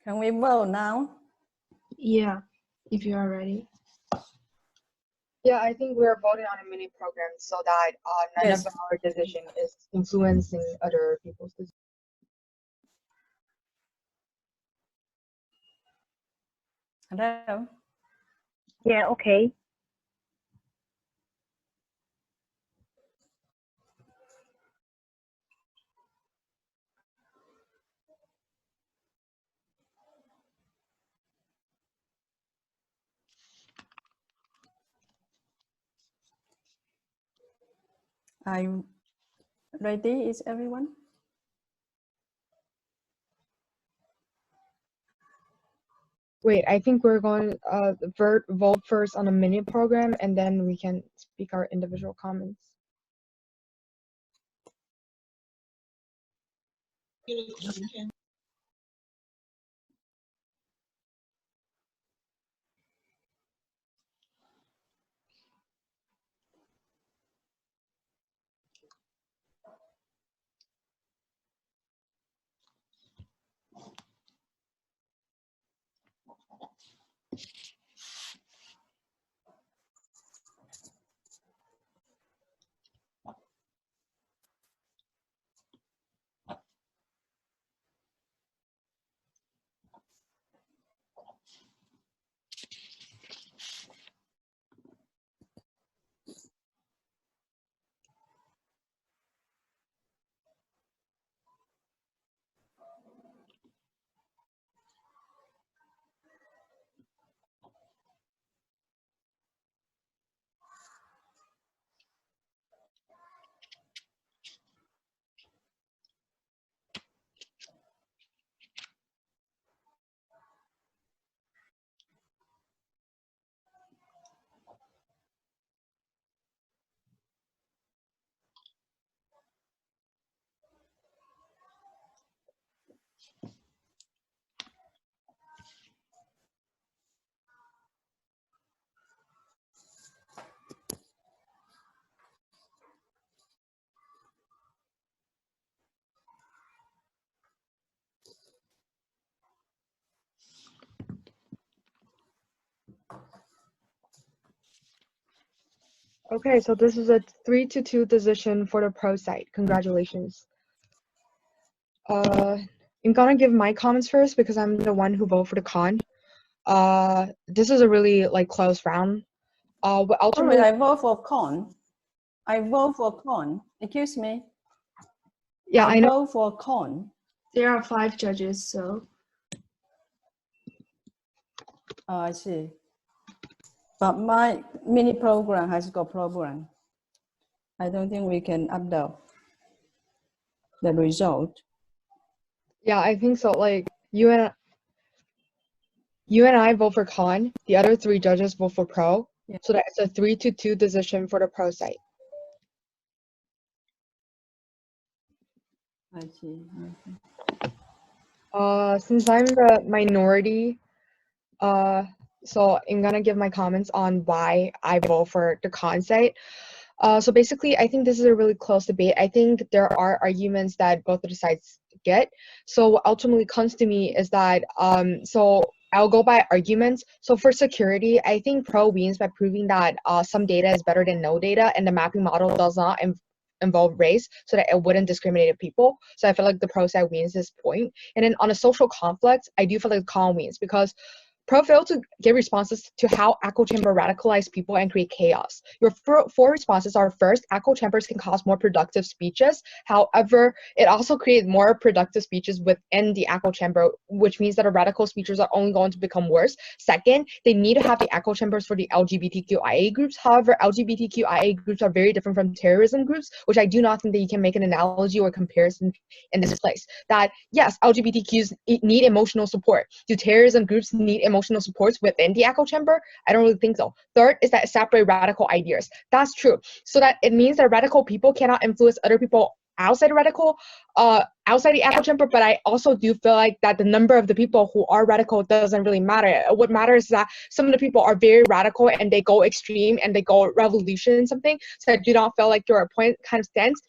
Can we vote now? Yeah, if you are ready. Yeah, I think we're voting on a mini program so that none Yes. of our decision is influencing other people's decision. Hello? Yeah, okay. I'm ready. Is everyone? Wait, I think we're going to vote first on a mini program and then we can speak our individual comments. Okay, so this is a 3-2 decision for the pro side. Congratulations. I'm gonna give my comments first because I'm the one who voted for the con. This is a really close round. But Sorry, ultimately, I vote for con. I vote for con. Excuse me. yeah, I know. vote for con. There are 5 judges, so Oh, I see. But my mini program has got problem. I don't think we can upload the result. Yeah, I think so. You and I vote for con. The other 3 judges vote for pro. Yeah. So that's a 3-2 decision for the pro side. I see. Since I'm the minority, so I'm gonna give my comments on why I vote for the con side. So basically, I think this is a really close debate. I think there are arguments that both of the sides get. So what ultimately comes to me is that, so I'll go by arguments. So for security, I think pro wins by proving that some data is better than no data, and the mapping model does not involve race, so that it wouldn't discriminate people. So I feel like the pro side wins this point. And then on a social conflict, I do feel like the con wins, because pro failed to give responses to how echo chamber radicalize people and create chaos. Your four responses are: first, echo chambers can cause more productive speeches. However, it also creates more productive speeches within the echo chamber, which means that the radical speeches are only going to become worse. Second, they need to have the echo chambers for the LGBTQIA groups. However, LGBTQIA groups are very different from terrorism groups, which I do not think that you can make an analogy or comparison in this place. That yes, LGBTQs need emotional support. Do terrorism groups need emotional supports within the echo chamber? I don't really think so. Third is that it separates radical ideas. That's true. So that it means that radical people cannot influence other people outside outside the echo chamber. But I also do feel like that the number of the people who are radical doesn't really matter. What matters is that some of the people are very radical and they go extreme and they go revolution something. So I do not feel like your point kind of stands.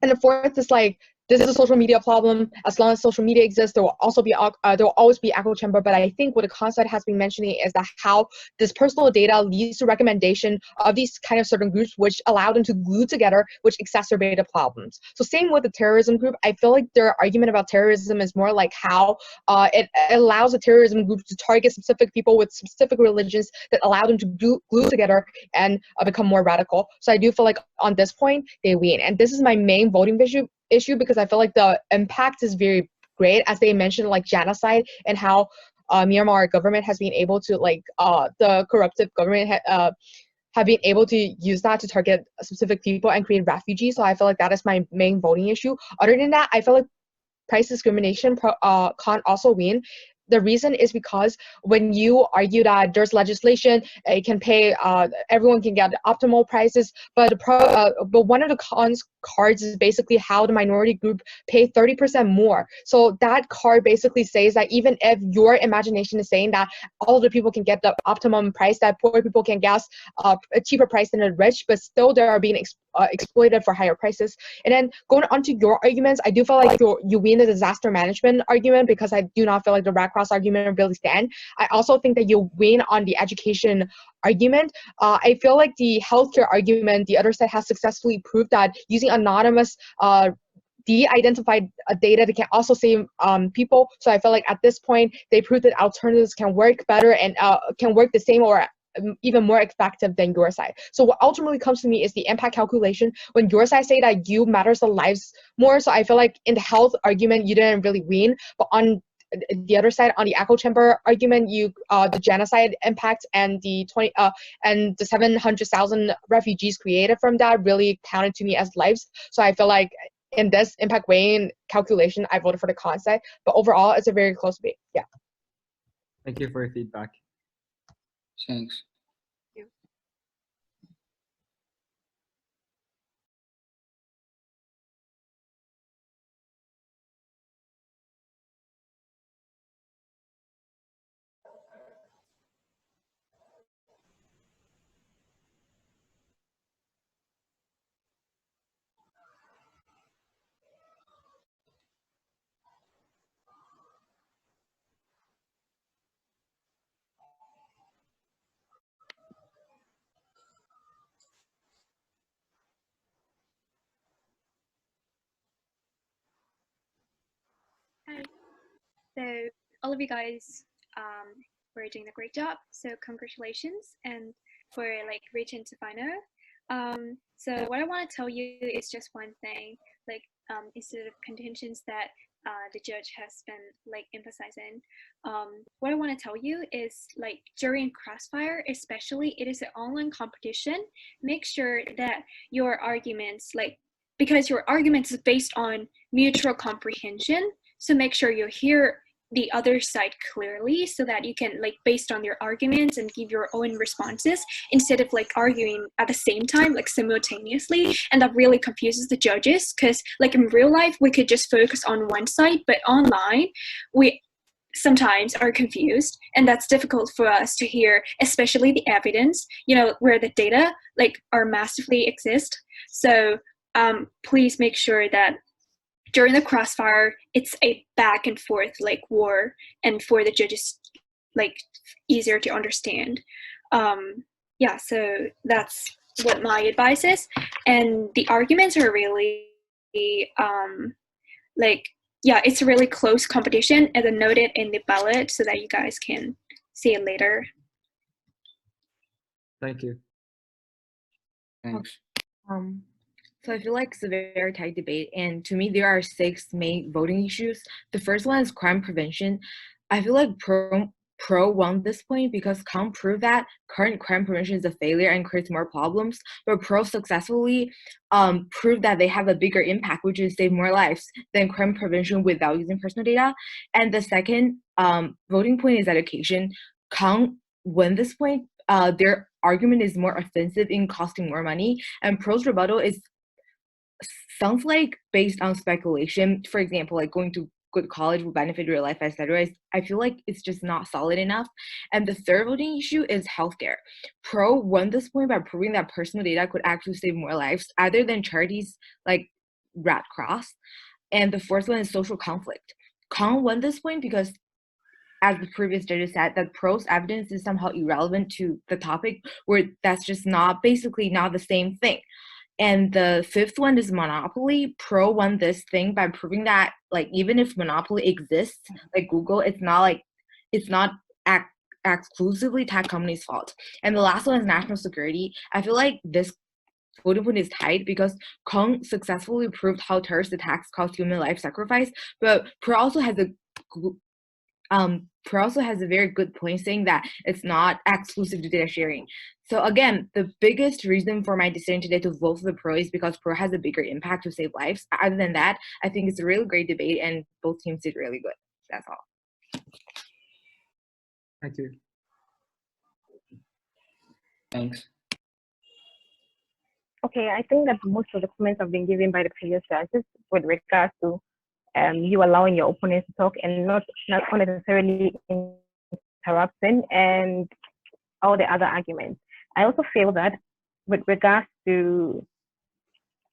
And the fourth is like, this is a social media problem. As long as social media exists, there will always be echo chamber. But I think what the concept has been mentioning is that how this personal data leads to recommendation of these kind of certain groups, which allow them to glue together, which exacerbate the problems. So same with the terrorism group. I feel like their argument about terrorism is more like how it allows a terrorism group to target specific people with specific religions that allow them to glue together and become more radical. So I do feel like on this point they win, and this is my main voting issue, because I feel like the impact is very great, as they mentioned, like genocide, and how Myanmar government has been able to, like, the corruptive government have been able to use that to target specific people and create refugees. So I feel like that is my main voting issue. Other than that, I feel like price discrimination can't also win. The reason is because when you argue that there's legislation, it can pay, everyone can get optimal prices, but one of the cards is basically how the minority group pay 30% more. So that card basically says that even if your imagination is saying that all of the people can get the optimum price, that poor people can get a cheaper price than the rich, but still they are being exploited for higher prices. And then going on to your arguments, I do feel like you win the disaster management argument, because I do not feel like the Red Cross argument really stand. I also think that you win on the education argument. I feel like the healthcare argument, the other side has successfully proved that using anonymous de-identified data that can also save people. So I feel like at this point they proved that alternatives can work better and can work the same or even more effective than your side. So what ultimately comes to me is the impact calculation. When your side say that you matters the lives more, so I feel like in the health argument you didn't really win, but on the other side, on the echo chamber argument, you the genocide impact and the 700,000 refugees created from that really counted to me as lives. So I feel like in this impact weighing calculation, I voted for the con side, but overall it's a very close debate. Yeah. Thank you for your feedback. Thanks. Hi. So all of you guys were doing a great job. So congratulations and for like reaching to final. So what I want to tell you is just one thing, like instead of contentions that the judge has been like emphasizing. What I want to tell you is like during Crossfire, especially, it is an online competition. Make sure that your arguments, like, because your arguments is based on mutual comprehension. So make sure you hear the other side clearly so that you can, like, based on your arguments and give your own responses instead of like arguing at the same time, like simultaneously. And that really confuses the judges, because like in real life we could just focus on one side, but online sometimes are confused, and that's difficult for us to hear, especially the evidence, where the data like are massively exist. So please make sure that during the crossfire, it's a back and forth like war, and for the judges like easier to understand. Yeah, so that's what my advice is. And the arguments are really it's a really close competition, as I noted in the ballot, so that you guys can see it later. Thank you. Thanks. So I feel like it's a very tight debate, and to me there are 6 main voting issues. The first one is crime prevention. I feel like pro won this point because con proved that current crime prevention is a failure and creates more problems, but pro successfully proved that they have a bigger impact, which is save more lives than crime prevention without using personal data. And the second voting point is education. Con won this point. Their argument is more offensive in costing more money, and pro's rebuttal sounds like based on speculation. For example, like going to good college will benefit your life, etc. I feel like it's just not solid enough. And the third voting issue is healthcare. Pro won this point by proving that personal data could actually save more lives, other than charities like Red Cross. And the fourth one is social conflict. Con won this point because, as the previous judges said, that pro's evidence is somehow irrelevant to the topic, where that's just basically not the same thing. And the fifth one is monopoly. Pro won this thing by proving that, like, even if monopoly exists, like Google, it's not exclusively tech companies' fault. And the last one is national security. I feel like this voting point is tight because Kong successfully proved how terrorist attacks cause human life sacrifice, but Pro also has a very good point saying that it's not exclusive to data sharing. So again, the biggest reason for my decision today to vote for the Pro is because Pro has a bigger impact to save lives. Other than that, I think it's a really great debate and both teams did really good. That's all. Thank you. Thanks. Okay, I think that most of the comments have been given by the previous judges with regards to you allowing your opponents to talk and not unnecessarily interrupting and all the other arguments. I also feel that with regards to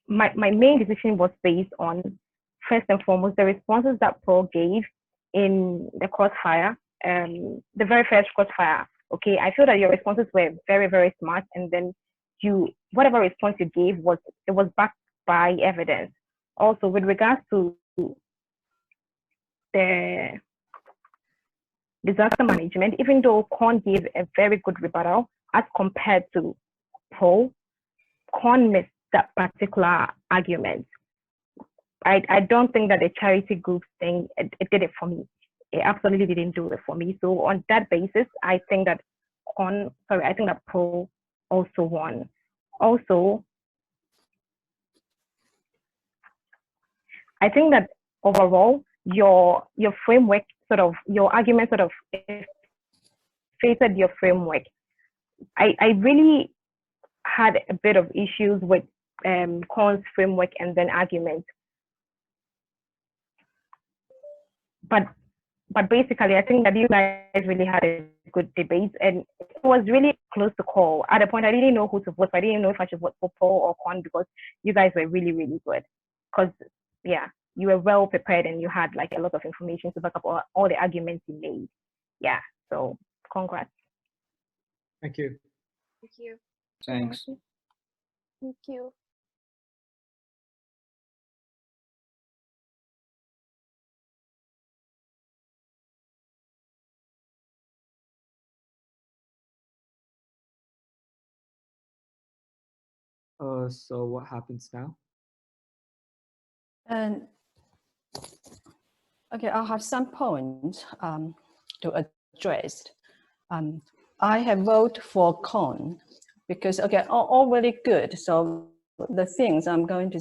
my main decision was based on, first and foremost, the responses that Paul gave in the crossfire, the very first crossfire. Okay, I feel that your responses were very, very smart, and then whatever response you gave was backed by evidence. Also, with regards to the disaster management, even though Korn gave a very good rebuttal as compared to Paul, Korn missed that particular argument. I don't think that the charity group thing, it did it for me. It absolutely didn't do it for me. So on that basis, I think that Paul also won. Also, I think that overall, your framework your argument favored your framework. I really had a bit of issues with Korn's framework and then argument. But basically, I think that you guys really had a good debate, and it was really close to call. At a point, I didn't know who to vote for. I didn't know if I should vote for Paul or Korn because you guys were really, really good. Because, yeah, you were well prepared and you had like a lot of information to back up all the arguments you made. Yeah, so congrats. Thank you. Thank you. Thanks. Thank you. So what happens now? And okay, I'll have some points to address. I have voted for Con because, okay, all really good. So the things I'm going to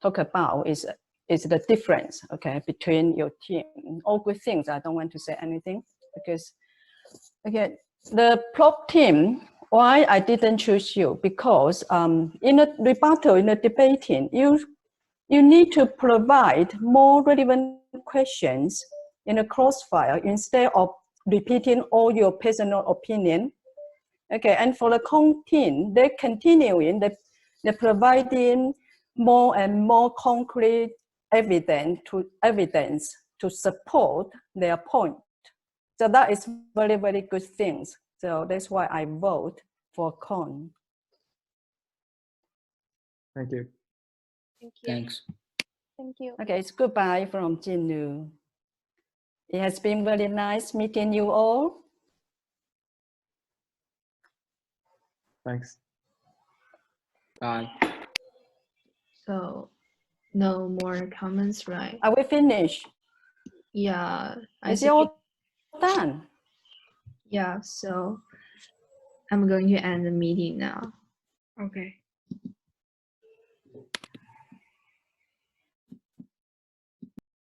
talk about is the difference, okay, between your team. All good things. I don't want to say anything because, okay, the prop team. Why I didn't choose you? Because in a rebuttal, in a debating, you need to provide more relevant questions in a crossfire instead of repeating all your personal opinion. Okay, and for the con team, they're continuing, they're providing more and more concrete evidence to support their point. So that is very, very good things. So that's why I vote for con. Thank you. Thank you. Thanks. Thank you. Okay, it's goodbye from Jinu. It has been very nice meeting you all. Thanks. Bye. So no more comments, right? Are we finished? Yeah. Is it all done? Yeah, so I'm going to end the meeting now. Okay.